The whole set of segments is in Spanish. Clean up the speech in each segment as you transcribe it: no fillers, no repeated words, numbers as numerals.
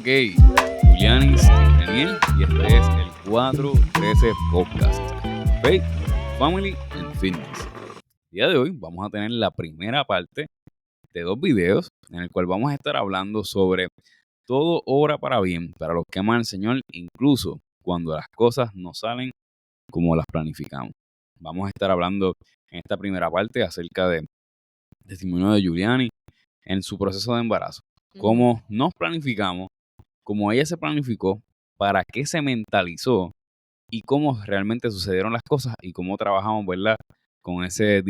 Julianis, Daniel, y este es el 413 Podcast. Faith, Family and Fitness. El día de hoy vamos a tener la primera parte de 2 videos en el cual vamos a estar hablando sobre todo obra para bien para los que aman al Señor, incluso cuando las cosas no salen como las planificamos. Vamos a estar hablando en esta primera parte acerca del testimonio de Juliani en su proceso de embarazo. Cómo nos planificamos, cómo ella se planificó, para qué se mentalizó y cómo realmente sucedieron las cosas y cómo trabajamos, ¿verdad? Con ese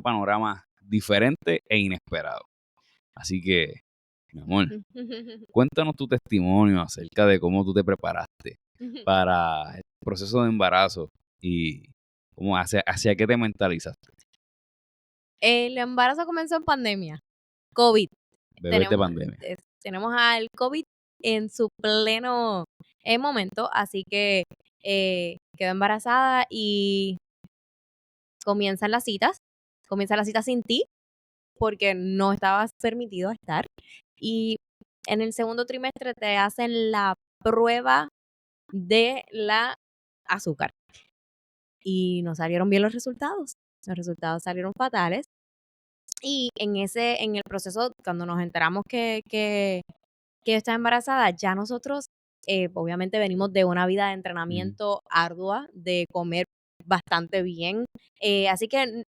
panorama diferente e inesperado. Así que, mi amor, cuéntanos tu testimonio acerca de cómo tú te preparaste para el proceso de embarazo y cómo hacia qué te mentalizaste. El embarazo comenzó en pandemia, COVID. Bebés de pandemia. Tenemos al COVID en su pleno momento, así que quedó embarazada y comienzan las citas sin ti, porque no estabas permitido estar. Y en el segundo trimestre te hacen la prueba de la azúcar. Y no salieron bien los resultados. Los resultados salieron fatales. Y en el proceso, cuando nos enteramos que está embarazada, ya nosotros, obviamente venimos de una vida de entrenamiento ardua, de comer bastante bien. Así que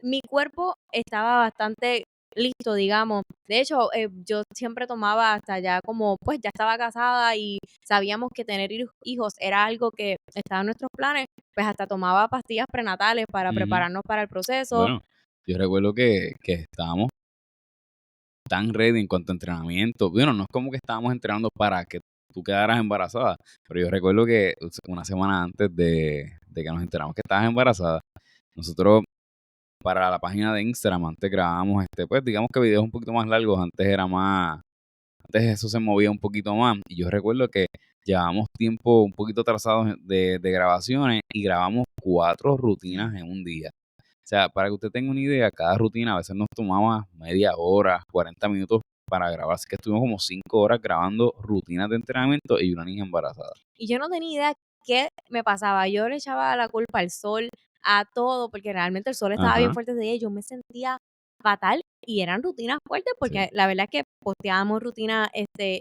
mi cuerpo estaba bastante listo, digamos. De hecho, yo siempre tomaba hasta ya como, pues ya estaba casada y sabíamos que tener hijos era algo que estaba en nuestros planes, pues hasta tomaba pastillas prenatales para prepararnos para el proceso. Bueno, yo recuerdo que estábamos tan ready en cuanto a entrenamiento. Bueno, no es como que estábamos entrenando para que tú quedaras embarazada, pero yo recuerdo que una semana antes de que nos enteramos que estabas embarazada, nosotros para la página de Instagram antes grabábamos pues digamos que videos un poquito más largos, antes eso se movía un poquito más, y yo recuerdo que llevábamos tiempo un poquito atrasados de grabaciones y grabamos 4 rutinas en un día. O sea, para que usted tenga una idea, cada rutina a veces nos tomaba media hora, 40 minutos para grabar. Así que estuvimos como 5 horas grabando rutinas de entrenamiento y una niña embarazada. Y yo no tenía idea qué me pasaba. Yo le echaba la culpa al sol, a todo, porque realmente el sol estaba bien fuerte ese día y yo me sentía fatal. Y eran rutinas fuertes porque la verdad es que posteábamos rutinas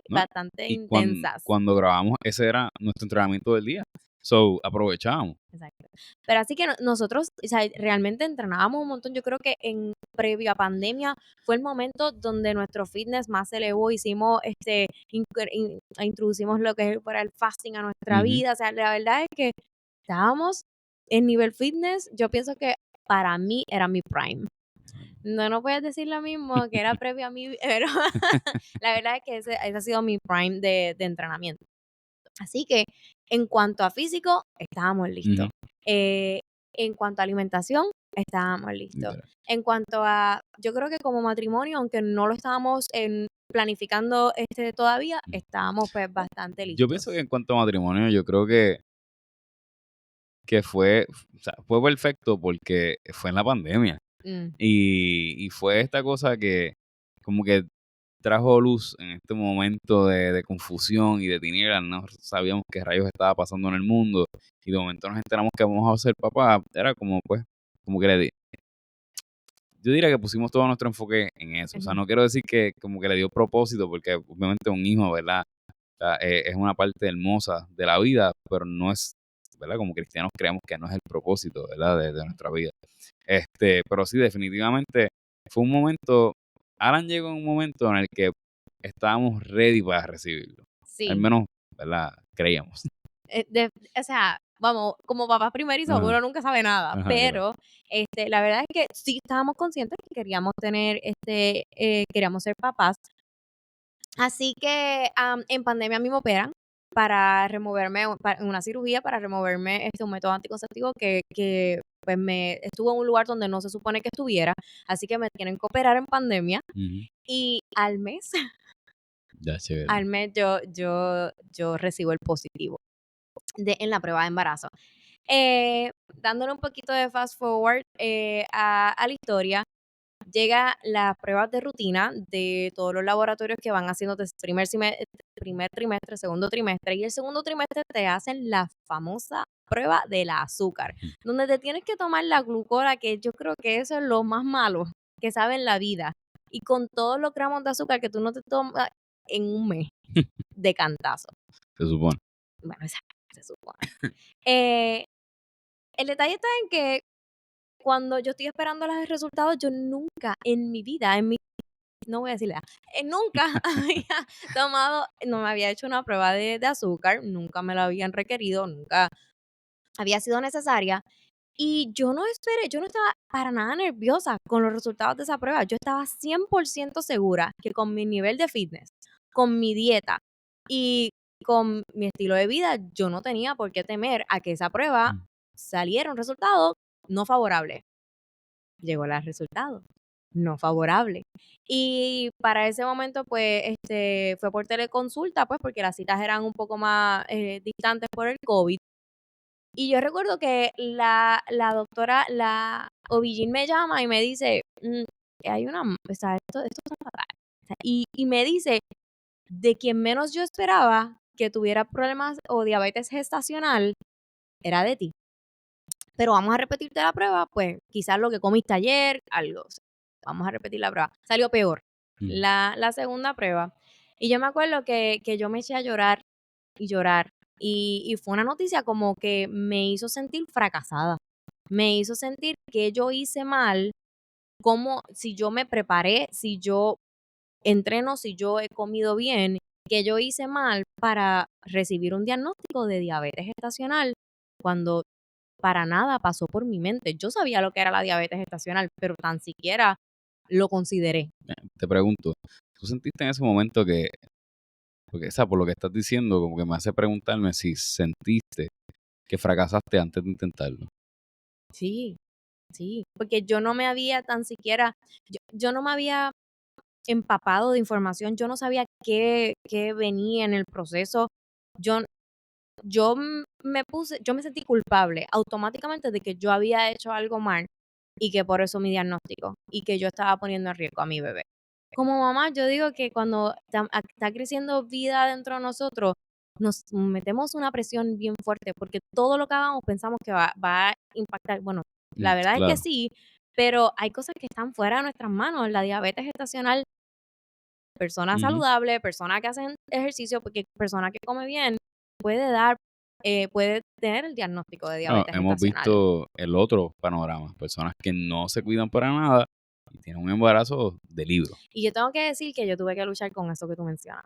bastante intensas. Cuando grabamos, ese era nuestro entrenamiento del día. So, aprovechábamos. Exacto. Pero así que nosotros, o sea, realmente entrenábamos un montón. Yo creo que previo a pandemia fue el momento donde nuestro fitness más se elevó. Hicimos, introducimos lo que es para el fasting a nuestra vida. O sea, la verdad es que estábamos en nivel fitness. Yo pienso que para mí era mi prime. No puedes decir lo mismo que era previo a mí, pero la verdad es que ese ha sido mi prime de entrenamiento. Así que en cuanto a físico, estábamos listos. En cuanto a alimentación, estábamos listos. En cuanto a, yo creo que como matrimonio, aunque no lo estábamos planificando todavía, estábamos pues bastante listos. Yo pienso que en cuanto a matrimonio, yo creo que fue perfecto porque fue en la pandemia. Y fue esta cosa que como que trajo luz en este momento de confusión y de tinieblas. No sabíamos qué rayos estaba pasando en el mundo y de momento nos enteramos que vamos a ser papás. Era como pues, como que yo diría que pusimos todo nuestro enfoque en eso. O sea, no quiero decir que como que le dio propósito, porque obviamente un hijo, ¿verdad? O sea, es una parte hermosa de la vida, pero no es, ¿verdad? Como cristianos creemos que no es el propósito, ¿verdad? De nuestra vida. Pero sí, definitivamente fue un momento. Alan llegó en un momento en el que estábamos ready para recibirlo. Sí. Al menos, ¿verdad? Creíamos. O sea, vamos, como papás primerizos, uno nunca sabe nada, pero la verdad es que sí estábamos conscientes que queríamos tener, queríamos ser papás. Así que en pandemia a mí me operan para removerme, en una cirugía para removerme un método anticonceptivo que pues me estuvo en un lugar donde no se supone que estuviera, así que me tienen que operar en pandemia. Y al mes, al mes yo recibo el positivo en la prueba de embarazo. Dándole un poquito de fast forward a la historia, llega las pruebas de rutina de todos los laboratorios que van haciendo primer trimestre, segundo trimestre, y el segundo trimestre te hacen la famosa prueba del azúcar, donde te tienes que tomar la glucola, que yo creo que eso es lo más malo que sabe en la vida, y con todos los gramos de azúcar que tú no te tomas en un mes de cantazo. Se supone. Bueno, se supone. El detalle está en que cuando yo estoy esperando los resultados, yo nunca en mi vida, no voy a decirle, nunca había tomado, no me había hecho una prueba de azúcar, nunca me la habían requerido, nunca había sido necesaria. Y yo no estaba para nada nerviosa con los resultados de esa prueba. Yo estaba 100% segura que con mi nivel de fitness, con mi dieta y con mi estilo de vida, yo no tenía por qué temer a que esa prueba saliera un resultado no favorable. Llegó el resultado no favorable. Y para ese momento, pues, fue por teleconsulta, pues, porque las citas eran un poco más distantes por el COVID. Y yo recuerdo que la doctora, la OB-GYN me llama y me dice, que hay o sea, esto está fatal. O sea, y me dice, de quien menos yo esperaba que tuviera problemas o diabetes gestacional, era de ti. Pero vamos a repetirte la prueba, pues quizás lo que comiste ayer, algo. O sea, vamos a repetir la prueba. Salió peor la segunda prueba. Y yo me acuerdo que yo me eché a llorar y llorar. Y fue una noticia como que me hizo sentir fracasada. Me hizo sentir que yo hice mal, como si yo me preparé, si yo entreno, si yo he comido bien, que yo hice mal para recibir un diagnóstico de diabetes gestacional cuando para nada pasó por mi mente. Yo sabía lo que era la diabetes gestacional, pero tan siquiera lo consideré. Te pregunto, ¿tú sentiste en ese momento que, porque, o sea, por lo que estás diciendo, como que me hace preguntarme si sentiste que fracasaste antes de intentarlo? Sí, sí, porque yo no me había tan siquiera, yo no me había empapado de información, yo no sabía qué venía en el proceso. Yo, yo me sentí culpable automáticamente de que yo había hecho algo mal y que por eso mi diagnóstico y que yo estaba poniendo en riesgo a mi bebé. Como mamá, yo digo que cuando está creciendo vida dentro de nosotros, nos metemos una presión bien fuerte porque todo lo que hagamos pensamos que va a impactar. Bueno, la verdad es que Claro. sí, pero hay cosas que están fuera de nuestras manos. La diabetes gestacional, persona saludable, persona que hacen ejercicio, porque persona que come bien puede tener el diagnóstico de Bueno, diabetes hemos gestacional. visto el otro panorama, personas que no se cuidan para nada y tienen un embarazo de libro. Y yo tengo que decir que yo tuve que luchar con eso que tú mencionas.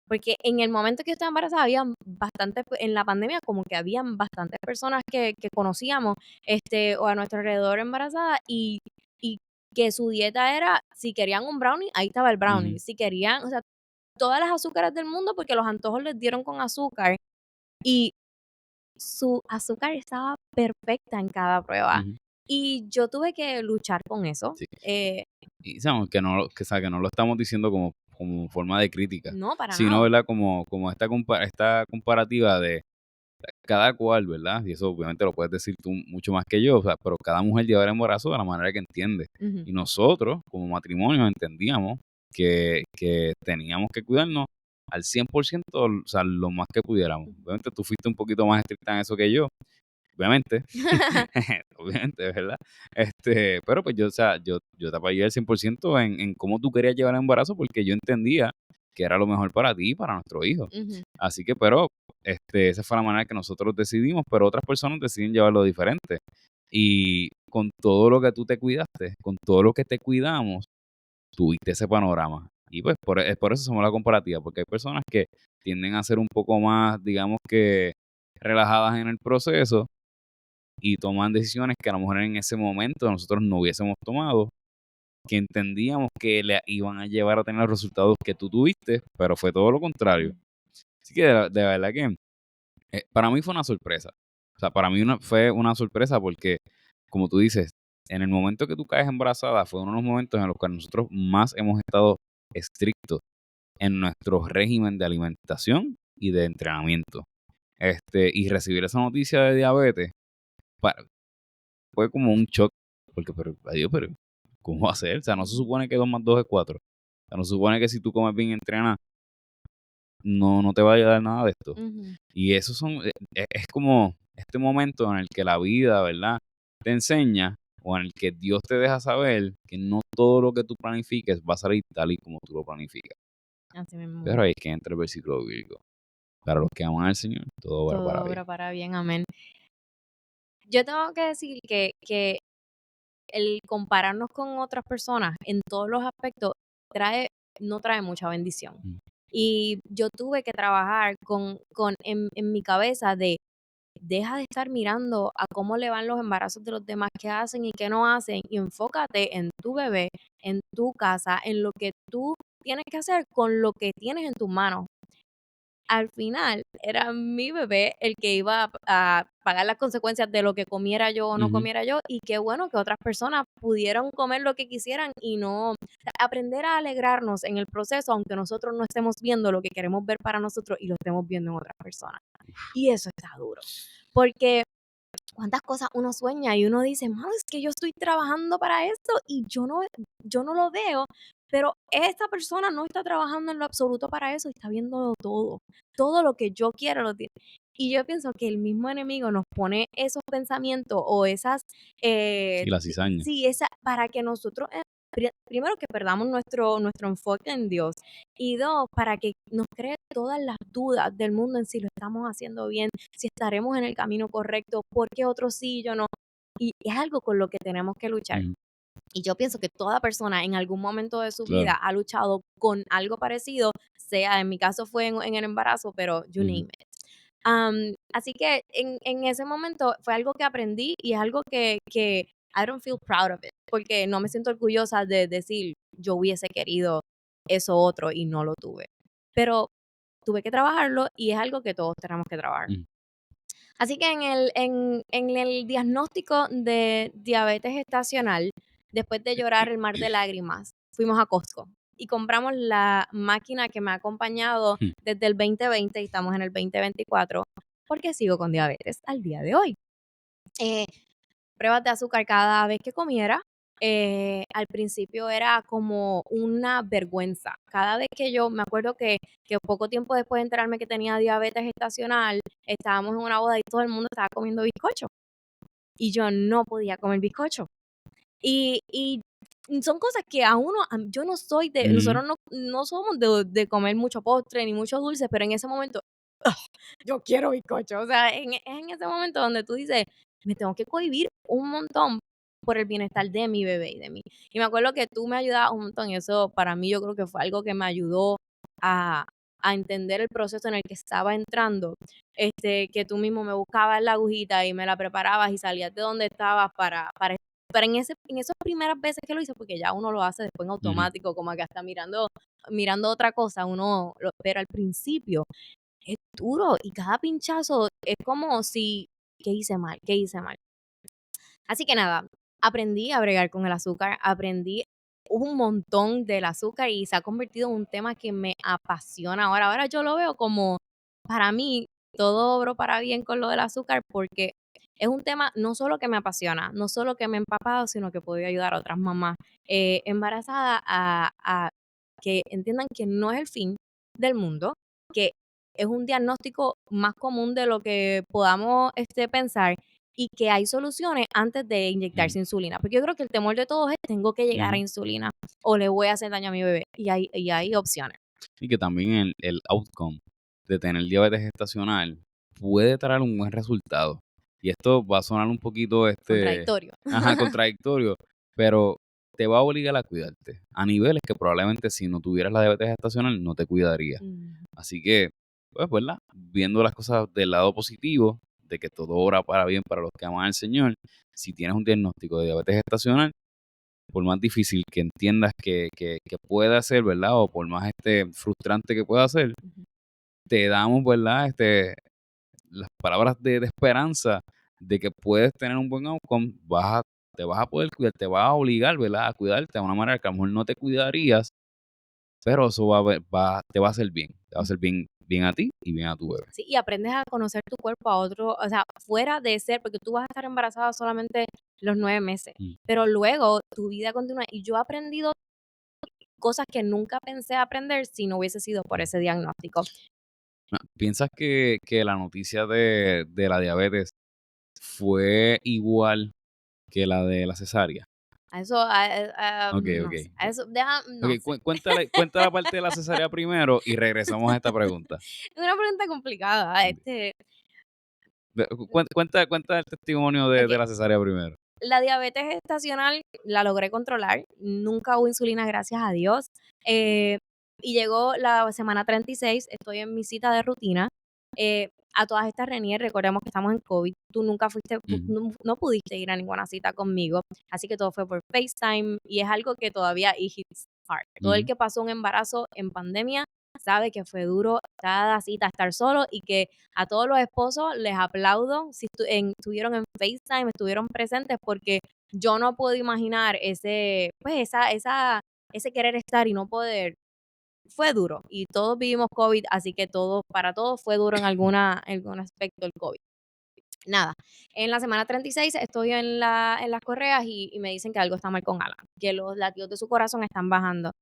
Porque en el momento que yo estaba embarazada, había bastantes, en la pandemia, como que habían bastantes personas que conocíamos, o a nuestro alrededor embarazadas, y que su dieta era, si querían un brownie, ahí estaba el brownie. Si querían, o sea, todas las azúcares del mundo, porque los antojos les dieron con azúcar, y su azúcar estaba perfecta en cada prueba. Y yo tuve que luchar con eso. Sí. Y sabemos que no, o sea, que no lo estamos diciendo como forma de crítica, No, para sino, nada. ¿verdad? Como esta comparativa de cada cual, ¿verdad? Y eso obviamente lo puedes decir tú mucho más que yo, o sea, pero cada mujer lleva el embarazo de la manera que entiende. Y nosotros, como matrimonio, entendíamos que teníamos que cuidarnos al 100%, o sea, lo más que pudiéramos. Obviamente tú fuiste un poquito más estricta en eso que yo, obviamente, obviamente, ¿verdad? Pero pues yo, o sea, yo te apoyé al 100% en cómo tú querías llevar el embarazo porque yo entendía que era lo mejor para ti y para nuestro hijo. Así que, pero, esa fue la manera que nosotros decidimos, pero otras personas deciden llevarlo diferente. Y con todo lo que tú te cuidaste, con todo lo que te cuidamos, tuviste ese panorama. Y pues por eso somos la comparativa, porque hay personas que tienden a ser un poco más, digamos que, relajadas en el proceso y toman decisiones que a lo mejor en ese momento nosotros no hubiésemos tomado, que entendíamos que le iban a llevar a tener los resultados que tú tuviste, pero fue todo lo contrario. Así que de verdad que para mí fue una sorpresa. O sea, para mí fue una sorpresa porque, como tú dices, en el momento que tú caes embarazada fue uno de los momentos en los que nosotros más hemos estado estrictos en nuestro régimen de alimentación y de entrenamiento. Y recibir esa noticia de diabetes fue como un shock, porque, pero, adiós, pero, ¿cómo va a ser? O sea, no se supone que 2 más 2 es 4. O sea, no se supone que si tú comes bien y entrenas, no te va a llegar nada de esto. Ujú. Y eso es como este momento en el que la vida, ¿verdad? Te enseña o en el que Dios te deja saber que no todo lo que tú planifiques va a salir tal y como tú lo planificas. Así mismo Pero es. ahí es que entra el versículo bíblico. Para los que aman al Señor, todo obra para Todo bien. obra para bien, amén. Yo tengo que decir que el compararnos con otras personas en todos los aspectos trae, no trae mucha bendición. Mm. Y yo tuve que trabajar en mi cabeza de deja de estar mirando a cómo le van los embarazos de los demás, qué hacen y qué no hacen, y enfócate en tu bebé, en tu casa, en lo que tú tienes que hacer con lo que tienes en tus manos. Al final era mi bebé el que iba a pagar las consecuencias de lo que comiera yo o no Ujú. comiera yo, y qué bueno que otras personas pudieron comer lo que quisieran y no aprender a alegrarnos en el proceso, aunque nosotros no estemos viendo lo que queremos ver para nosotros y lo estemos viendo en otras personas. Y eso está duro, porque cuántas cosas uno sueña y uno dice, mano, es que yo estoy trabajando para esto y yo no lo veo, pero esta persona no está trabajando en lo absoluto para eso y está viendo todo. Todo lo que yo quiero lo tiene. Y yo pienso que el mismo enemigo nos pone esos pensamientos o esas, Sí, la cizaña. sí, para que nosotros, primero que perdamos nuestro enfoque en Dios y dos, para que nos cree todas las dudas del mundo en si lo estamos haciendo bien, si estaremos en el camino correcto, por qué otros sí y yo no. Y es algo con lo que tenemos que luchar. Ujú. Y yo pienso que toda persona en algún momento de su vida Claro. ha luchado con algo parecido, sea en mi caso fue en el embarazo, pero you Ujú. name it. Así que en ese momento fue algo que aprendí y es algo que I don't feel proud of it, porque no me siento orgullosa de decir yo hubiese querido eso otro y no lo tuve. Pero tuve que trabajarlo y es algo que todos tenemos que trabajar. Ujú. Así que en el diagnóstico de diabetes gestacional, después de llorar el mar de lágrimas, fuimos a Costco y compramos la máquina que me ha acompañado Mm. desde el 2020 y estamos en el 2024, porque sigo con diabetes al día de hoy. Eh, Pruebas de azúcar cada vez que comiera. Al principio era como una vergüenza. Cada vez que yo me acuerdo que poco tiempo después de enterarme que tenía diabetes gestacional, estábamos en una boda y todo el mundo estaba comiendo bizcocho. Y yo no podía comer bizcocho. Y son cosas que yo no soy de, Ujú. nosotros no somos de comer mucho postre ni mucho dulce, pero en ese momento yo quiero bizcocho. O sea, es en ese momento donde tú dices, me tengo que cohibir un montón por el bienestar de mi bebé y de mí. Y me acuerdo que tú me ayudabas un montón y eso para mí yo creo que fue algo que me ayudó a, a entender el proceso en el que estaba entrando. Que tú mismo me buscabas la agujita y me la preparabas y salías de donde estabas para en esas primeras veces que lo hice, porque ya uno lo hace después en Ujú. automático, como que hasta mirando otra cosa, pero al principio es duro y cada pinchazo es como si, ¿qué hice mal? ¿Qué hice mal? Así que nada, aprendí a bregar con el azúcar, aprendí un montón del azúcar y se ha convertido en un tema que me apasiona ahora. Ahora yo lo veo como, para mí, todo obro para bien con lo del azúcar porque es un tema no solo que me apasiona, no solo que me he empapado, sino que puedo ayudar a otras mamás embarazadas a que entiendan que no es el fin del mundo, que es un diagnóstico más común de lo que podamos pensar y que hay soluciones antes de Ujú. inyectarse insulina. Porque yo creo que el temor de todos es, tengo que llegar a Ujú. insulina o le voy a hacer daño a mi bebé. Y hay opciones. Y que también el outcome de tener diabetes gestacional puede traer un buen resultado. Y esto va a sonar un poquito, Contradictorio. ajá, contradictorio, pero te va a obligar a cuidarte a niveles que probablemente si no tuvieras la diabetes gestacional no te cuidaría. Mm, Así que, pues, ¿verdad? Viendo las cosas del lado positivo, de que todo obra para bien para los que aman al Señor, si tienes un diagnóstico de diabetes gestacional, por más difícil que entiendas que pueda ser, ¿verdad? O por más frustrante que pueda ser, ujú. te damos, ¿verdad? Las palabras de esperanza de que puedes tener un buen outcome, te vas a poder cuidar, te va a obligar, ¿verdad? A cuidarte de una manera que a lo mejor no te cuidarías, pero eso te va a hacer bien, te va a hacer bien, bien a ti y bien a tu bebé. Sí, y aprendes a conocer tu cuerpo a otro, o sea, fuera de ser, porque tú vas a estar embarazada solamente los 9 meses. Mm. Pero luego tu vida continúa y yo he aprendido cosas que nunca pensé aprender si no hubiese sido por ese diagnóstico. ¿Piensas que la noticia de la diabetes fue igual que la de la cesárea? A eso, Ok, no ok. sé, a eso, no Ok, sé. cuenta la parte de la cesárea primero y regresamos a esta pregunta. Es una pregunta complicada, Cuenta el testimonio de ok, la cesárea primero. la diabetes gestacional la logré controlar, nunca hubo insulina, gracias a Dios, y llegó la semana 36, estoy en mi cita de rutina, a todas estas, Renier, recordemos que estamos en COVID, tú nunca fuiste, tú Ujú, no pudiste ir a ninguna cita conmigo, así que todo fue por FaceTime y es algo que todavía it hits hard. Todo el ujú. que pasó un embarazo en pandemia sabe que fue duro cada cita estar solo y que a todos los esposos les aplaudo si estuvieron en FaceTime, estuvieron presentes, porque yo no puedo imaginar ese, pues ese querer estar y no poder. Fue duro y todos vivimos COVID, así que para todos fue duro en algún aspecto el COVID. Nada, en la semana 36 estoy en las correas y me dicen que algo está mal con Alan, que los latidos de su corazón están bajando.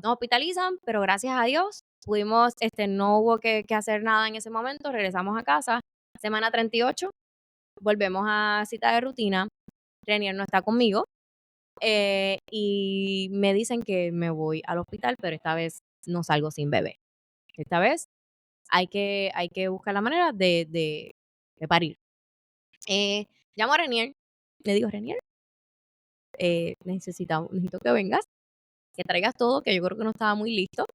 Nos hospitalizan, pero gracias a Dios pudimos, no hubo que hacer nada en ese momento, regresamos a casa. Semana 38, volvemos a cita de rutina. Renier no está conmigo y me dicen que me voy al hospital, pero esta vez no salgo sin bebé. Esta vez hay que buscar la manera de parir. Eh, Llamo a Renier, le digo, Renier, necesito que vengas, que traigas todo, que yo creo que no estaba muy listo.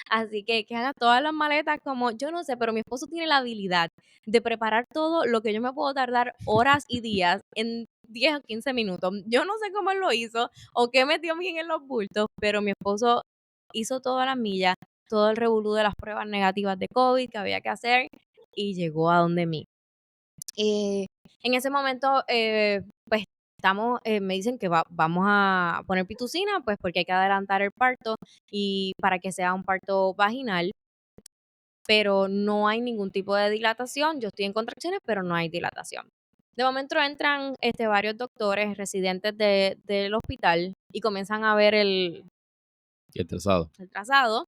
Así que haga todas las maletas como, yo no sé, pero mi esposo tiene la habilidad de preparar todo lo que yo me puedo tardar horas y días en 10 o 15 minutos. Yo no sé cómo él lo hizo o qué metió bien en los bultos, pero mi esposo hizo todas las millas, todo el revolú de las pruebas negativas de COVID que había que hacer y llegó a donde mí. Eh, en ese momento, pues me dicen que vamos a poner pitocina, pues porque hay que adelantar el parto y para que sea un parto vaginal, pero no hay ningún tipo de dilatación. Yo estoy en contracciones, pero no hay dilatación. De momento entran varios doctores residentes del hospital y comienzan a ver Y el trazado. el trazado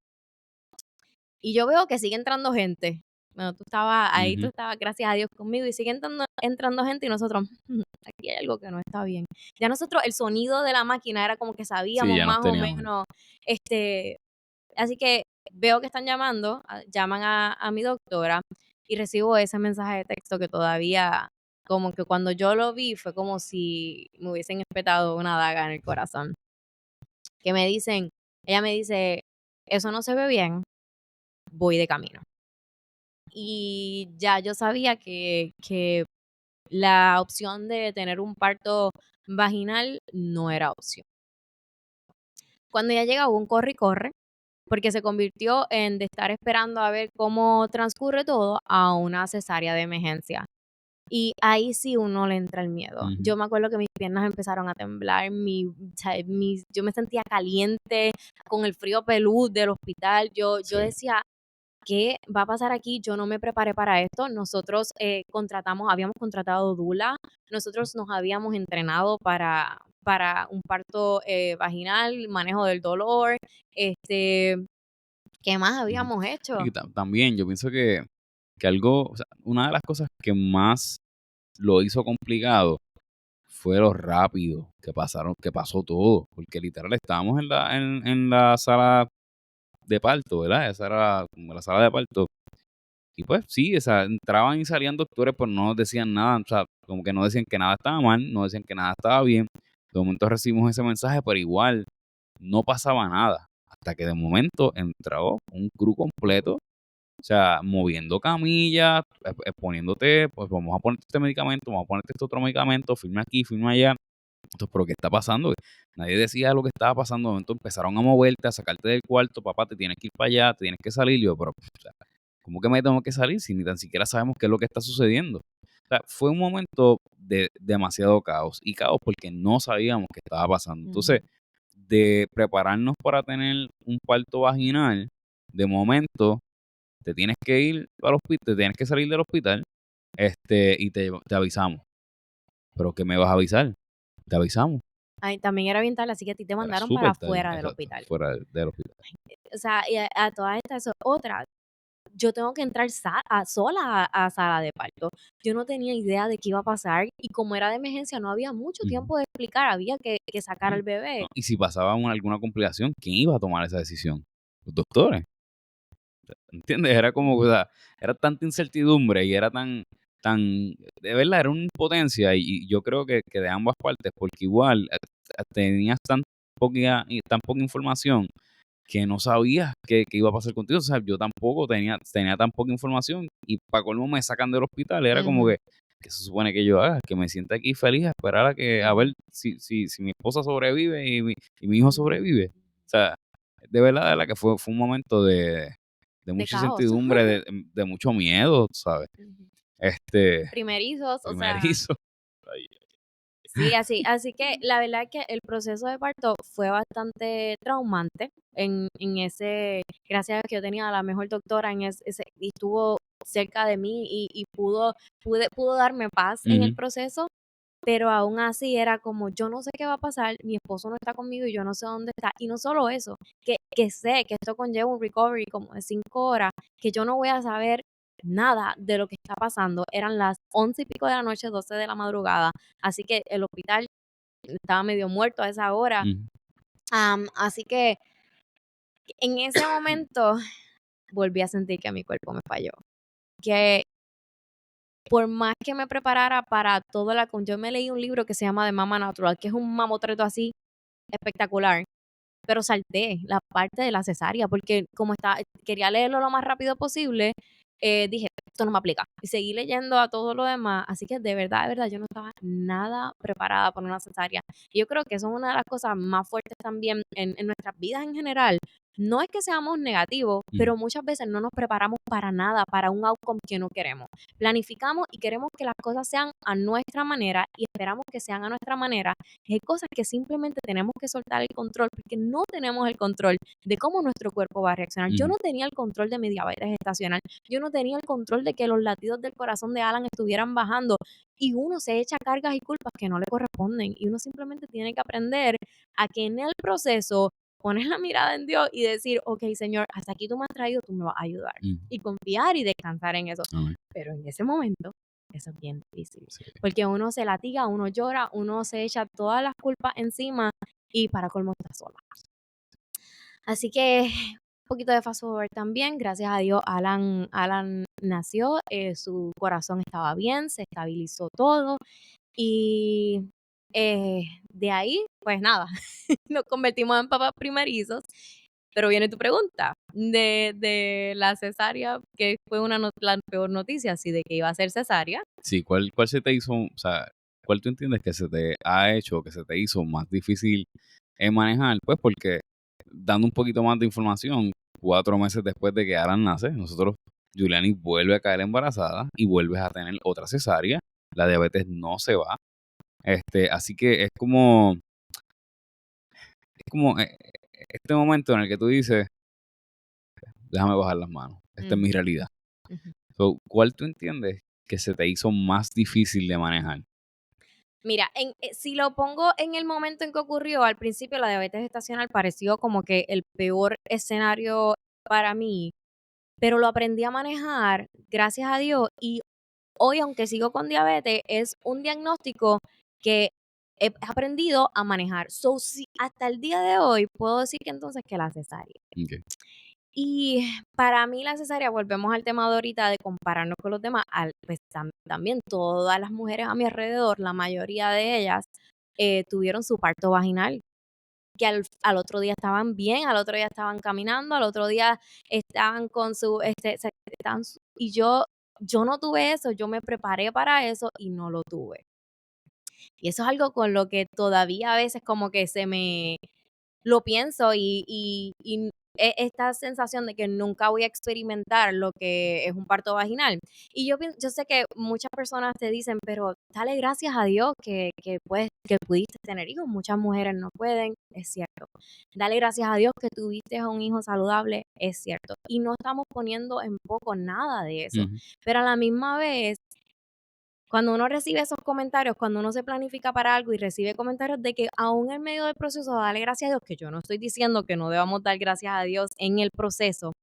y yo veo que sigue entrando gente. Bueno, tú estabas ahí, tú Ujú. estabas, gracias a Dios, conmigo y sigue entrando gente y nosotros, aquí hay algo que no está bien. Ya nosotros, el sonido de la máquina era como que Sí, sabíamos ya nos más o teníamos. menos, así que veo que están llamando, llaman a mi doctora y recibo ese mensaje de texto que todavía, como que cuando yo lo vi, fue como si me hubiesen espetado una daga en el corazón. Que ella me dice, eso no se ve bien, voy de camino. Y ya yo sabía que la opción de tener un parto vaginal no era opción. Cuando ya llega hubo un corre y corre, porque se convirtió en de estar esperando a ver cómo transcurre todo a una cesárea de emergencia. Y ahí sí uno le entra el miedo. Ujú. Yo me acuerdo que mis piernas empezaron a temblar, yo me sentía caliente con el frío pelú del hospital. Yo Sí. decía, ¿qué va a pasar aquí? Yo no me preparé para esto. Nosotros habíamos contratado Dula, nosotros nos habíamos entrenado para un parto vaginal, manejo del dolor, ¿qué más Ujú. habíamos hecho? Y también yo pienso que algo, o sea, una de las cosas que más lo hizo complicado fue lo rápido que pasó todo, porque literal estábamos en la sala de parto, ¿verdad? Esa era como la sala de parto. Y pues sí, o sea, entraban y salían doctores, pero no nos decían nada, o sea, como que no decían que nada estaba mal, no decían que nada estaba bien. De momento recibimos ese mensaje, pero igual no pasaba nada. Hasta que de momento entró un crew completo, o sea, moviendo camillas, poniéndote, pues vamos a ponerte este medicamento, vamos a ponerte este otro medicamento, firma aquí, firma allá. Entonces, ¿pero qué está pasando? Nadie decía lo que estaba pasando. De momento empezaron a moverte, a sacarte del cuarto, papá, te tienes que ir para allá, te tienes que salir. Y yo, pero, o sea, ¿cómo que me tengo que salir si ni tan siquiera sabemos qué es lo que está sucediendo? O sea, fue un momento de demasiado caos. Y caos porque no sabíamos qué estaba pasando. Entonces, Ujú. de prepararnos para tener un parto vaginal, de momento te tienes que ir al hospital, te tienes que salir del hospital, y te avisamos. ¿pero qué me vas a avisar? Te avisamos. Ay, también era bien tarde, así que a ti te Era mandaron para súper tarde, afuera del exacto, hospital. fuera del hospital. O sea, y a todas estas, eso es otra. Yo tengo que entrar sola a sala de parto. Yo no tenía idea de qué iba a pasar y como era de emergencia no había mucho Ujú. tiempo de explicar, había que sacar al No, bebé. y si pasaba alguna complicación, ¿quién iba a tomar esa decisión? Los doctores. ¿Entiendes? Era como, o sea, era tanta incertidumbre y era de verdad, era una impotencia y yo creo que de ambas partes, porque igual tenías tan poca información que no sabías qué iba a pasar contigo. O sea, yo tampoco tenía tan poca información y para colmo me sacan del hospital. Era como Ujú, que se supone que yo haga, que me sienta aquí feliz a esperar a ver ujú, si mi esposa sobrevive y mi hijo ujú. sobrevive. O sea, de verdad que fue un momento de De mucha caos. incertidumbre, de mucho miedo, ¿sabes? Ujú. Este, Primerizos, o sea, primerizo. Ay, sí, así que la verdad es que el proceso de parto fue bastante traumante en ese, gracias a que yo tenía a la mejor doctora y estuvo cerca de mí y pudo darme paz en el ujú, proceso, pero aún así era como, yo no sé qué va a pasar, mi esposo no está conmigo y yo no sé dónde está. Y no solo eso, que sé que esto conlleva un recovery como de 5 horas, que yo no voy a saber nada de lo que está pasando. Eran las 11 y pico de la noche, 12 de la madrugada, así que el hospital estaba medio muerto a esa hora. ujú, Así que en ese momento volví a sentir que mi cuerpo me falló. Que por más que me preparara para todo yo me leí un libro que se llama The Mama Natural, que es un mamotreto así espectacular, pero salté la parte de la cesárea porque como quería leerlo lo más rápido posible, dije, esto no me aplica. Y seguí leyendo a todo lo demás, así que de verdad, yo no estaba nada preparada para una cesárea. Y yo creo que eso es una de las cosas más fuertes también en nuestras vidas en general. No es que seamos negativos, ujú, pero muchas veces no nos preparamos para nada, para un outcome que no queremos. Planificamos y queremos que las cosas sean a nuestra manera y esperamos que sean a nuestra manera. Hay cosas que simplemente tenemos que soltar el control porque no tenemos el control de cómo nuestro cuerpo va a reaccionar. Yo ujú, no tenía el control de mi diabetes gestacional. Yo no tenía el control de que los latidos del corazón de Alan estuvieran bajando y uno se echa cargas y culpas que no le corresponden y uno simplemente tiene que aprender a que en el proceso poner la mirada en Dios y decir, ok, Señor, hasta aquí tú me has traído, tú me vas a ayudar. ujú. Y confiar y descansar en eso. Amén. Pero en ese momento, eso es bien difícil. Sí. Porque uno se latiga, uno llora, uno se echa todas las culpas encima y para colmo está sola. Así que un poquito de fast forward también. Gracias a Dios, Alan nació, su corazón estaba bien, se estabilizó todo. Y de ahí, pues nada, nos convertimos en papás primerizos. Pero viene tu pregunta de la cesárea, que fue la peor noticia, así de que iba a ser cesárea. Sí, ¿cuál se te hizo, o sea, cuál tú entiendes que se te ha hecho, que se te hizo más difícil manejar? Pues porque dando un poquito más de información, 4 meses después de que Alan nace, Juliani vuelve a caer embarazada y vuelves a tener otra cesárea. La diabetes no se va. Así que es como este momento en el que tú dices, déjame bajar las manos. Esta es mi Ujú, realidad. ujú. So, ¿cuál tú entiendes que se te hizo más difícil de manejar? Mira, si lo pongo en el momento en que ocurrió, al principio la diabetes gestacional pareció como que el peor escenario para mí, pero lo aprendí a manejar, gracias a Dios, y hoy, aunque sigo con diabetes, es un diagnóstico que he aprendido a manejar. So, sí, hasta el día de hoy puedo decir que entonces que la cesárea. Ok. Y para mí la cesárea, volvemos al tema de ahorita de compararnos con los demás, pues también todas las mujeres a mi alrededor, la mayoría de ellas, tuvieron su parto vaginal, que al otro día estaban bien, al otro día estaban caminando, al otro día estaban con y yo no tuve eso, yo me preparé para eso y no lo tuve. Y eso es algo con lo que todavía a veces como que lo pienso y esta sensación de que nunca voy a experimentar lo que es un parto vaginal. Y yo sé que muchas personas te dicen, pero dale gracias a Dios que pudiste tener hijos. Muchas mujeres no pueden, es cierto. Dale gracias a Dios que tuviste a un hijo saludable, es cierto. Y no estamos poniendo en poco nada de eso. Ujú, Pero a la misma vez, cuando uno recibe esos comentarios, cuando uno se planifica para algo y recibe comentarios de que aún en medio del proceso, dale gracias a Dios, que yo no estoy diciendo que no debamos dar gracias a Dios en el proceso,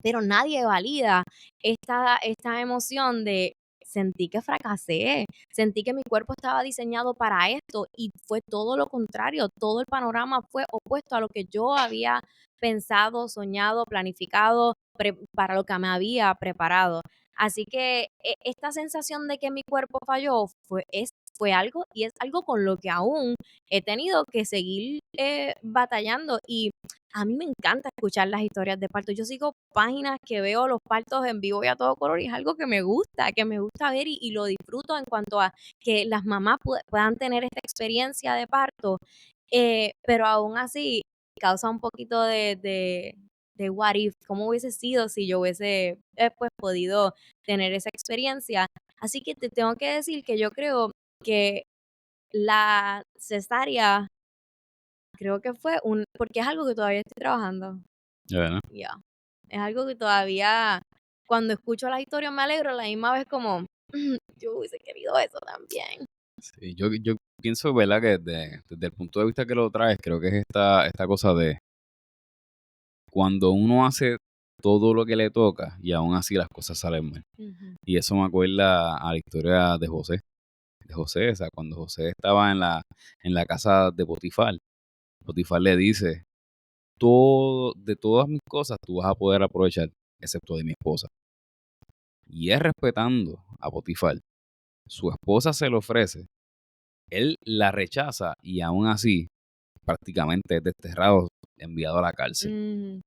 pero nadie valida esta emoción de sentí que fracasé, sentí que mi cuerpo estaba diseñado para esto y fue todo lo contrario, todo el panorama fue opuesto a lo que yo había pensado, soñado, planificado, para lo que me había preparado. Así que esta sensación de que mi cuerpo falló fue algo y es algo con lo que aún he tenido que seguir batallando y a mí me encanta escuchar las historias de parto. Yo sigo páginas que veo los partos en vivo y a todo color y es algo que me gusta ver y lo disfruto en cuanto a que las mamás puedan tener esta experiencia de parto, pero aún así causa un poquito de what if, cómo hubiese sido si yo hubiese pues podido tener esa experiencia. Así que te tengo que decir que yo creo que la cesárea creo que fue porque es algo que todavía estoy trabajando. Bueno, Ya. Es algo que todavía, cuando escucho las historias me alegro, a la misma vez como, yo hubiese querido eso también. sí, yo pienso, ¿verdad? Que desde el punto de vista que lo traes, creo que es esta cosa de cuando uno hace todo lo que le toca y aún así las cosas salen mal. Ujú. Y eso me acuerda a la historia de José. De José, o sea, cuando José estaba en la casa de Potifar, Potifar le dice, de todas mis cosas tú vas a poder aprovechar, excepto de mi esposa. Y él respetando a Potifar, su esposa se le ofrece, él la rechaza y aún así prácticamente es desterrado, enviado a la cárcel. Ujú,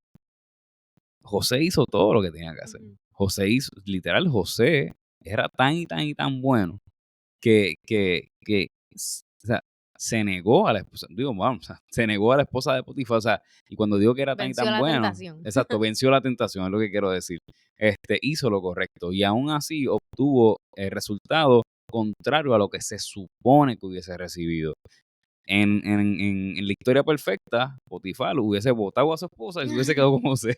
José hizo todo lo que tenía que hacer. ujú. Literal, José era tan y tan y tan bueno que o sea, se negó a la esposa, digo, vamos, o sea, se negó a la esposa de Potifar, o sea, y cuando digo que era tan y Venció tan la bueno, tentación. exacto, venció la tentación, es lo que quiero decir. Hizo lo correcto y aún así obtuvo el resultado contrario a lo que se supone que hubiese recibido. En la historia perfecta, Potifar hubiese votado a su esposa y se hubiese quedado con José,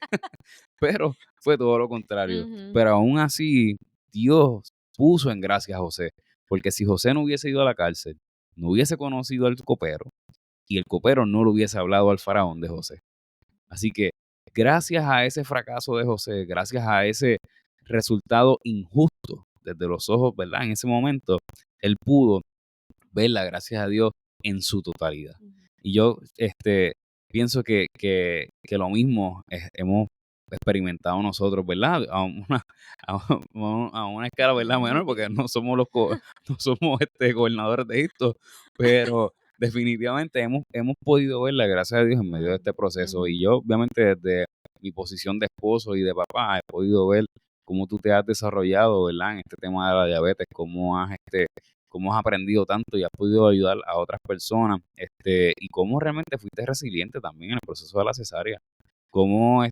pero fue todo lo contrario. Ujú, Pero aún así, Dios puso en gracia a José, porque si José no hubiese ido a la cárcel, no hubiese conocido al copero y el copero no le hubiese hablado al faraón de José. Así que gracias a ese fracaso de José, gracias a ese resultado injusto desde los ojos, ¿verdad? En ese momento, él pudo verla, gracias a Dios, en su totalidad. ujú. Y yo pienso que lo mismo hemos experimentado nosotros, ¿verdad? A una escala, ¿verdad? Menor, porque no somos no somos gobernadores de Egipto, pero definitivamente hemos podido verla, gracias a Dios, en medio de Wow. este proceso. Ujú, Y yo, obviamente, desde mi posición de esposo y de papá, he podido ver cómo tú te has desarrollado, ¿verdad? En este tema de la diabetes, cómo has aprendido tanto y has podido ayudar a otras personas, y cómo realmente fuiste resiliente también en el proceso de la cesárea, cómo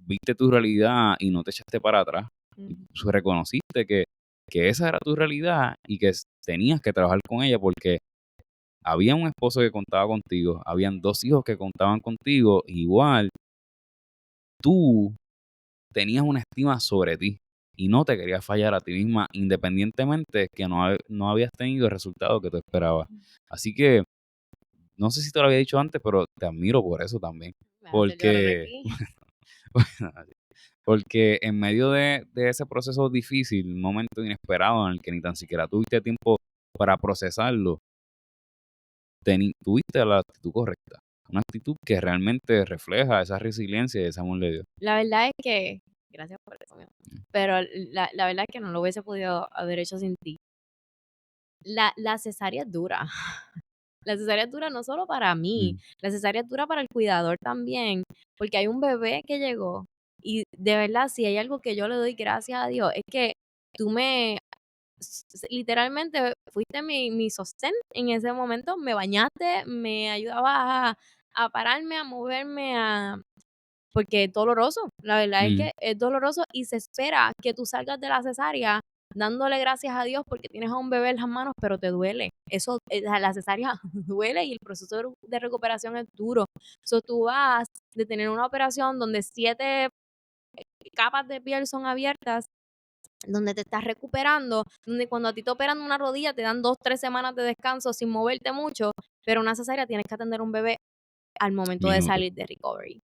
viste tu realidad y no te echaste para atrás, y ujú. reconociste que esa era tu realidad y que tenías que trabajar con ella porque había un esposo que contaba contigo, habían 2 hijos que contaban contigo, igual tú tenías una estima sobre ti y no te querías fallar a ti misma, independientemente que no habías tenido el resultado que tú esperabas. Así que, no sé si te lo había dicho antes, pero te admiro por eso también. Me vas a hacer llorar Porque, aquí. porque en medio de ese proceso difícil, un momento inesperado en el que ni tan siquiera tuviste tiempo para procesarlo, tuviste la actitud correcta. Una actitud que realmente refleja esa resiliencia y ese amor de Dios. La verdad es que, gracias por eso, mi amor, pero la verdad es que no lo hubiese podido haber hecho sin ti. La cesárea es dura. La cesárea es dura no solo para mí, Mm, la cesárea es dura para el cuidador también, porque hay un bebé que llegó y de verdad, si hay algo que yo le doy gracias a Dios, es que tú literalmente fuiste mi sostén en ese momento, me bañaste, me ayudabas a pararme, a moverme, porque es doloroso, la verdad es mm, que es doloroso y se espera que tú salgas de la cesárea dándole gracias a Dios porque tienes a un bebé en las manos, pero te duele. Eso, la cesárea duele y el proceso de recuperación es duro. So, tú vas de tener una operación donde 7 capas de piel son abiertas donde te estás recuperando, donde cuando a ti te operan una rodilla te dan 2, 3 semanas de descanso sin moverte mucho, pero una cesárea tienes que atender un bebé al momento de Minutos. salir de recovery.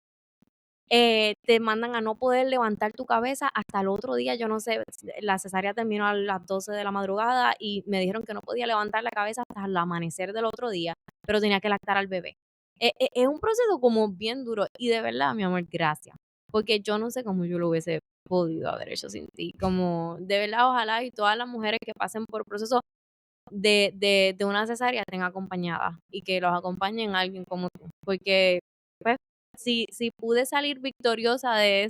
Te mandan a no poder levantar tu cabeza hasta el otro día, yo no sé, la cesárea terminó a las 12 de la madrugada y me dijeron que no podía levantar la cabeza hasta el amanecer del otro día, pero tenía que lactar al bebé. Es un proceso como bien duro y de verdad, mi amor, gracias, porque yo no sé cómo yo lo hubiese podido haber hecho sin ti, como de verdad, ojalá y todas las mujeres que pasen por procesos de una cesárea estén acompañadas y que los acompañen alguien como tú, porque pues, si pude salir victoriosa de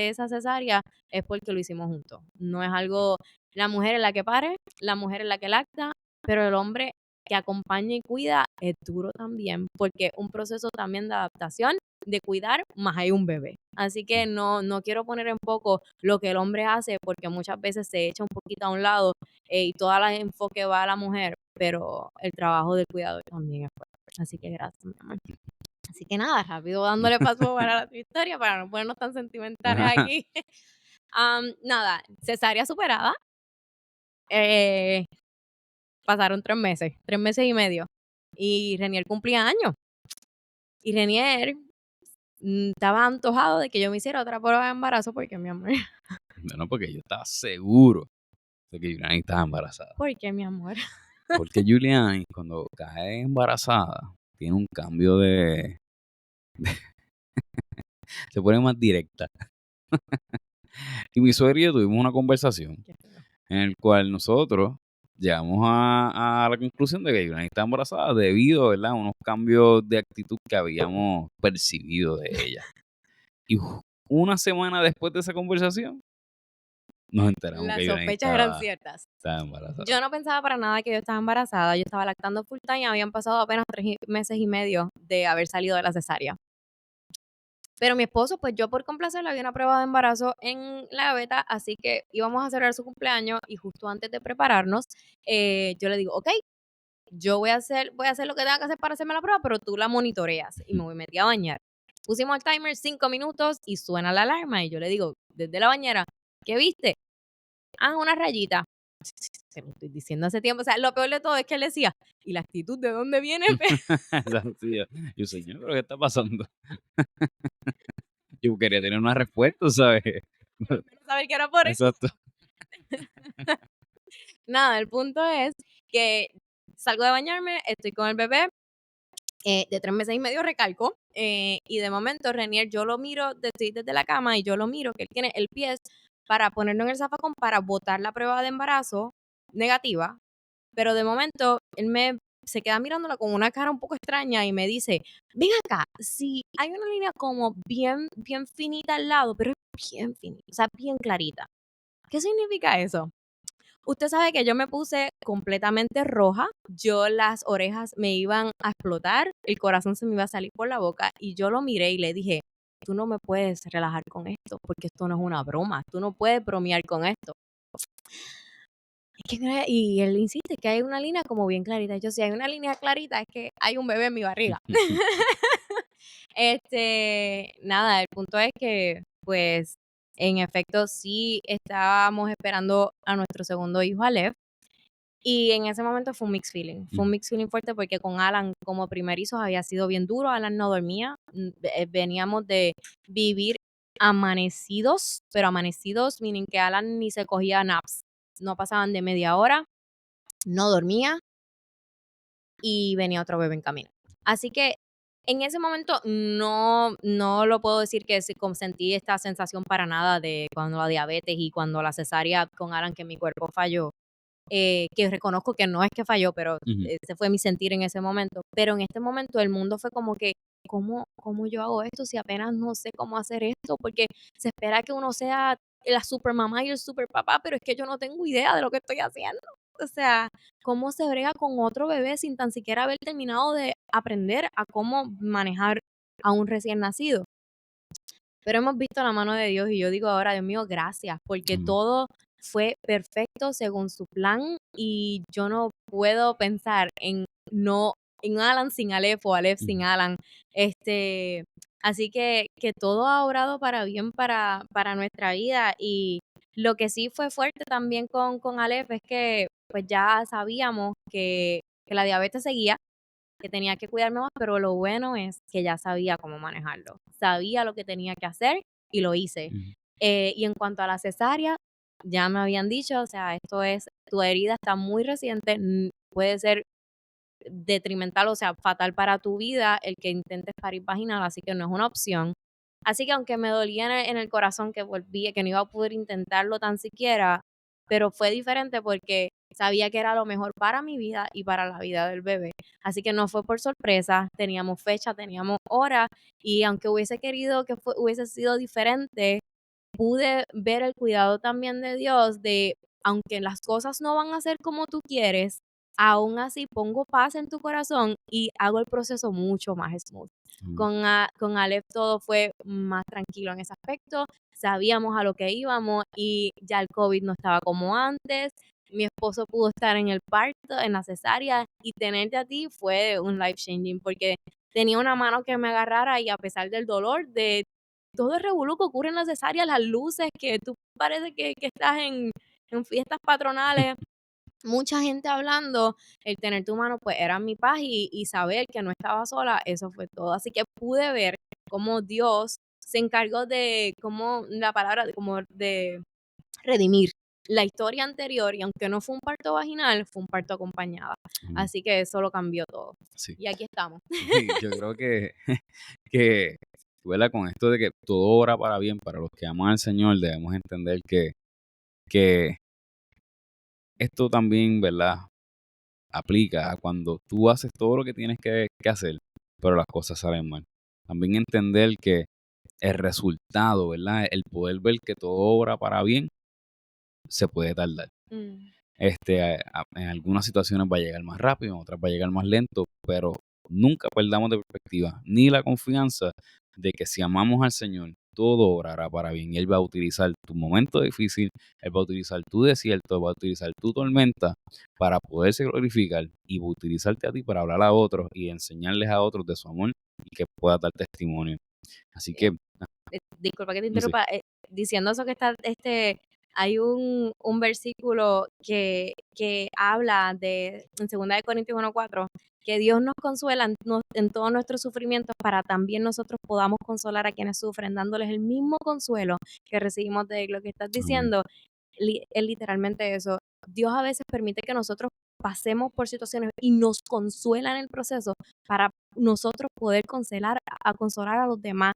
esa cesárea es porque lo hicimos juntos. No es algo, la mujer es la que pare, la mujer es la que lacta, pero el hombre que acompaña y cuida es duro también, porque es un proceso también de adaptación, de cuidar, más hay un bebé. Así que no quiero poner en poco lo que el hombre hace, porque muchas veces se echa un poquito a un lado y todo el enfoque va a la mujer, pero el trabajo del cuidador también es fuerte. Así que gracias, mi amor. Así que nada, rápido dándole paso para la historia para no ponernos tan sentimentales aquí. Nada, cesárea superada. Eh, pasaron 3 meses y medio. Y Renier cumplía años. Y Renier estaba antojado de que yo me hiciera otra prueba de embarazo porque, mi amor. Bueno, porque yo estaba seguro de que Juliani estaba embarazada. ¿Por qué, mi amor? Porque Juliani, cuando cae embarazada, tiene un cambio se pone más directa. Y mi suegra y yo tuvimos una conversación en el cual nosotros llegamos a la conclusión de que Juliani está embarazada debido, ¿verdad?, a unos cambios de actitud que habíamos percibido de ella. Y una semana después de esa conversación, nos enteramos Las que Juliani sospechas eran ciertas. estaba embarazada. Yo no pensaba para nada que yo estaba embarazada. Yo estaba lactando full time. Habían pasado apenas 3 meses y medio de haber salido de la cesárea. Pero mi esposo, pues yo por complacerle, había una prueba de embarazo en la gaveta, así que íbamos a celebrar su cumpleaños y justo antes de prepararnos, yo le digo, ok, yo voy a hacer lo que tenga que hacer para hacerme la prueba, pero tú la monitoreas. Y me metí a bañar. Pusimos el timer 5 minutos y suena la alarma y yo le digo, desde la bañera, ¿qué viste? Ah, una rayita. Se lo estoy diciendo hace tiempo. O sea, lo peor de todo es que él decía, ¿y la actitud de dónde viene? Exacto, sí, yo, señor, ¿pero qué está pasando? Yo quería tener una respuesta, ¿sabes? No saber que era por eso. Exacto. Nada, el punto es que salgo de bañarme, estoy con el bebé de 3 meses y medio, recalco, y de momento Renier, yo lo miro, estoy desde la cama y yo lo miro, que él tiene el pie para ponerlo en el zafacón para botar la prueba de embarazo negativa, pero de momento él se queda mirándola con una cara un poco extraña y me dice, ven acá, si hay una línea como bien, bien finita al lado, pero es bien finita, o sea, bien clarita. ¿Qué significa eso? Usted sabe que yo me puse completamente roja, yo las orejas me iban a explotar, el corazón se me iba a salir por la boca y yo lo miré y le dije, tú no me puedes relajar con esto porque esto no es una broma, tú no puedes bromear con esto. Y él insiste que hay una línea como bien clarita. Yo, si hay una línea clarita, es que hay un bebé en mi barriga. Nada, el punto es que, pues, en efecto, sí estábamos esperando a nuestro segundo hijo, Aleph, y en ese momento fue un mixed feeling. Fue un mixed feeling fuerte porque con Alan, como primerizos, había sido bien duro. Alan no dormía. Veníamos de vivir amanecidos, pero amanecidos, meaning que Alan ni se cogía naps. No pasaban de media hora, no dormía y venía otro bebé en camino. Así que en ese momento no lo puedo decir que sentí esta sensación para nada de cuando la diabetes y cuando la cesárea con Alan, que mi cuerpo falló. Que reconozco que no es que falló, pero ese fue mi sentir en ese momento. Pero en este momento el mundo fue como que, ¿cómo yo hago esto si apenas no sé cómo hacer esto? Porque se espera que uno sea la super mamá y el super papá, pero es que yo no tengo idea de lo que estoy haciendo. O sea, ¿cómo se brega con otro bebé sin tan siquiera haber terminado de aprender a cómo manejar a un recién nacido? Pero hemos visto la mano de Dios y yo digo ahora, Dios mío, gracias, porque todo fue perfecto según su plan y yo no puedo pensar en Alan sin Aleph o Aleph sin Alan. Así que todo ha obrado para bien para nuestra vida y Lo que sí fue fuerte también con Aleph es que pues ya sabíamos que la diabetes seguía, que tenía que cuidarme más, pero lo bueno es que ya sabía cómo manejarlo. Sabía lo que tenía que hacer y lo hice. Ujú. Y en cuanto a la cesárea, ya me habían dicho, o sea, tu herida está muy reciente, puede ser detrimental, o sea, fatal para tu vida el que intentes parir vaginal, así que no es una opción. Así que aunque me dolía en el corazón que volví, que no iba a poder intentarlo tan siquiera, pero fue diferente porque sabía que era lo mejor para mi vida y para la vida del bebé. Así que no fue por sorpresa, teníamos fecha, teníamos hora y aunque hubiese querido que hubiese sido diferente, pude ver el cuidado también de Dios de, aunque las cosas no van a ser como tú quieres, aún así pongo paz en tu corazón y hago el proceso mucho más smooth. Ujú. Con Aleph todo fue más tranquilo en ese aspecto, sabíamos a lo que íbamos y ya el COVID no estaba como antes, mi esposo pudo estar en el parto, en la cesárea y tenerte a ti fue un life changing porque tenía una mano que me agarrara y a pesar del dolor de todo el revolú que ocurre en la cesárea, las luces, que tú parece que estás en fiestas patronales, mucha gente hablando, el tener tu mano, pues era mi paz y saber que no estaba sola, eso fue todo. Así que pude ver cómo Dios se encargó de, como la palabra, como de redimir la historia anterior y aunque no fue un parto vaginal, fue un parto acompañada. Ujú. Así que eso lo cambió todo. Sí. Y aquí estamos. Sí, yo creo que, ¿verdad? Con esto de que todo obra para bien para los que aman al Señor, debemos entender que esto también, ¿verdad? Aplica a cuando tú haces todo lo que tienes que hacer, pero las cosas salen mal. También entender que el resultado, ¿verdad? El poder ver que todo obra para bien se puede tardar. Mm, En algunas situaciones va a llegar más rápido, en otras va a llegar más lento, pero nunca perdamos de perspectiva ni la confianza de que si amamos al Señor, todo obrará para bien. Y Él va a utilizar tu momento difícil, Él va a utilizar tu desierto, va a utilizar tu tormenta para poderse glorificar y va a utilizarte a ti para hablar a otros y enseñarles a otros de su amor y que pueda dar testimonio. Así que, disculpa que te no sé, interrumpa, diciendo eso que está, hay un versículo que habla en 2 Corintios 1:4, que Dios nos consuela en todos nuestros sufrimientos para también nosotros podamos consolar a quienes sufren, dándoles el mismo consuelo que recibimos de Él. Lo que estás amén. diciendo es literalmente eso. Dios a veces permite que nosotros pasemos por situaciones y nos consuela en el proceso para nosotros poder consolar a los demás.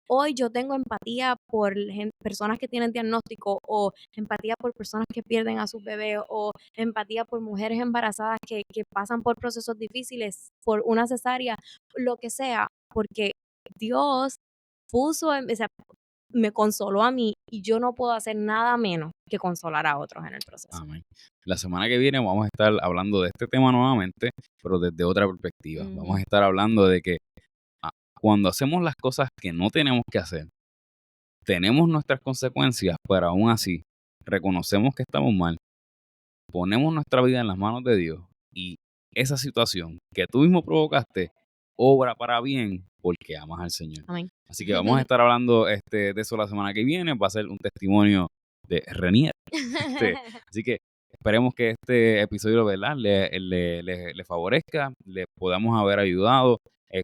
Hoy yo tengo empatía por personas que tienen diagnóstico o empatía por personas que pierden a sus bebés o empatía por mujeres embarazadas que pasan por procesos difíciles, por una cesárea, lo que sea, porque Dios o sea, me consoló a mí y yo no puedo hacer nada menos que consolar a otros en el proceso. Amén. La semana que viene vamos a estar hablando de este tema nuevamente, pero desde otra perspectiva. Vamos a Ujú. estar hablando de que cuando hacemos las cosas que no tenemos que hacer, tenemos nuestras consecuencias, pero aún así reconocemos que estamos mal, ponemos nuestra vida en las manos de Dios y esa situación que tú mismo provocaste obra para bien porque amas al Señor. Amén. Así que vamos a estar hablando de eso la semana que viene. Va a ser un testimonio de Renier. Así que esperemos que este episodio, ¿verdad? Le favorezca, le podamos haber ayudado,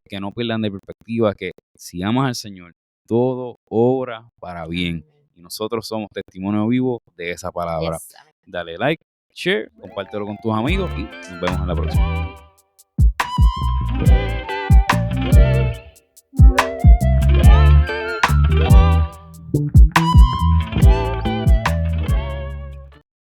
que no pierdan de perspectiva que si amas al Señor, todo obra para bien. Amén. Y nosotros somos testimonio vivo de esa palabra. Yes, amén. Dale like, share, compártelo con tus amigos y nos vemos en la próxima.